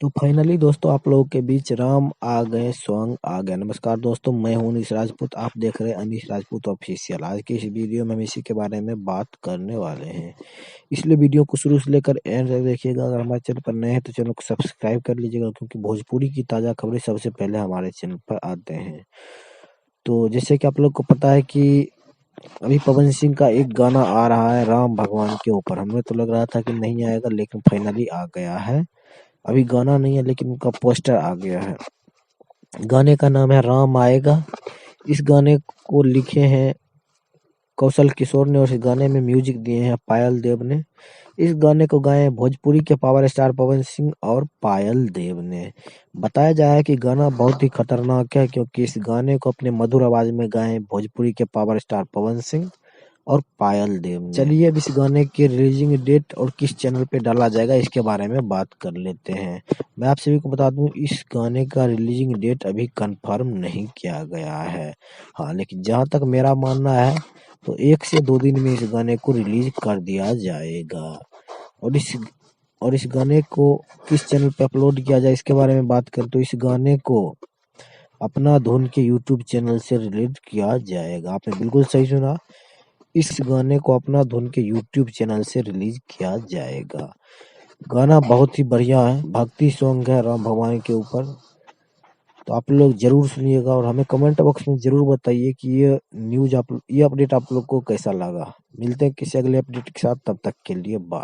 तो फाइनली दोस्तों आप लोगों के बीच राम आ गए सॉन्ग आ गया। नमस्कार दोस्तों, मैं हूं अनीश राजपूत। आप देख रहे हैं अनीश राजपूत ऑफिशियल। आज की इस वीडियो में हम इसी के बारे में बात करने वाले हैं, इसलिए वीडियो को शुरू से लेकर एंड तक देखिएगा। अगर हमारे चैनल पर नए हैं तो चैनल को सब्सक्राइब कर लीजिएगा, क्योंकि भोजपुरी की ताज़ा खबरें सबसे पहले हमारे चैनल पर आते हैं। तो जैसे कि आप लोग को पता है कि अभी पवन सिंह का एक गाना आ रहा है राम भगवान के ऊपर। हमें तो लग रहा था कि नहीं आएगा, लेकिन फाइनली आ गया है। अभी गाना नहीं है, लेकिन उनका पोस्टर आ गया है। गाने का नाम है राम आएगा। इस गाने को लिखे हैं कौशल किशोर ने और इस गाने में म्यूजिक दिए हैं पायल देव ने। इस गाने को गाए हैं भोजपुरी के पावर स्टार पवन सिंह और पायल देव ने। बताया जा रहा है कि गाना बहुत ही खतरनाक है, क्योंकि इस गाने को अपने मधुर आवाज में गाए हैं भोजपुरी के पावर स्टार पवन सिंह और पायल देव ने। चलिए अब इस गाने की रिलीजिंग डेट और किस चैनल पे डाला जाएगा इसके बारे में बात कर लेते हैं। मैं आप सभी को बता दूं, इस गाने का रिलीजिंग डेट अभी कंफर्म नहीं किया गया है। हाँ, लेकिन जहां तक मेरा मानना है तो 1 से 2 दिन में इस गाने को रिलीज कर दिया जाएगा। और इस गाने को किस चैनल पे अपलोड किया जाए इसके बारे में बात करें तो इस गाने को अपना धुन के यूट्यूब चैनल से रिलीज किया जाएगा। आपने बिल्कुल सही सुना, इस गाने को अपना धुन के यूट्यूब चैनल से रिलीज किया जाएगा। गाना बहुत ही बढ़िया है, भक्ति सॉन्ग है राम भगवान के ऊपर। तो आप लोग जरूर सुनिएगा और हमें कमेंट बॉक्स में जरूर बताइए कि ये अपडेट आप लोग को कैसा लगा। मिलते हैं किसी अगले अपडेट के साथ, तब तक के लिए बाय।